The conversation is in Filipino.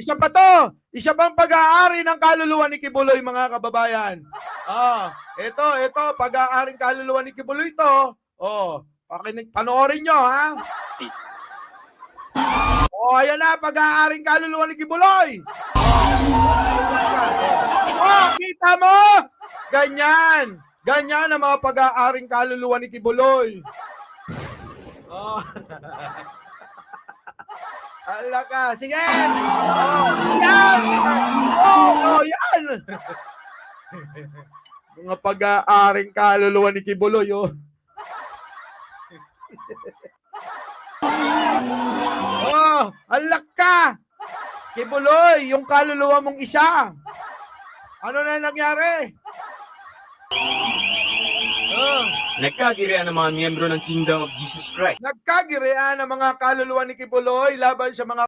Isa pa to. Isa pang pag-aari ng kaluluwa ni Kibuloy, mga kababayan. Ito, pag-aaring kaluluwa ni Kibuloy to. Panoorin nyo, ha? Ayan na, pag-aaring kaluluwa ni Kibuloy. Kita mo? Ganyan. Ganyan ang mga pag-aaring kaluluwa ni Kibuloy. Ala ka. Sige. Yan. Yan. Mga pag-aaring kaluluwa ni Kibuloy, alak ka. Kibuloy, yung kaluluwa mong isa. Ano na nangyari? Nagkagirian ang mga miyembro ng Kingdom of Jesus Christ. Nagkagirian ang mga kaluluwa ni Kibuloy laban sa mga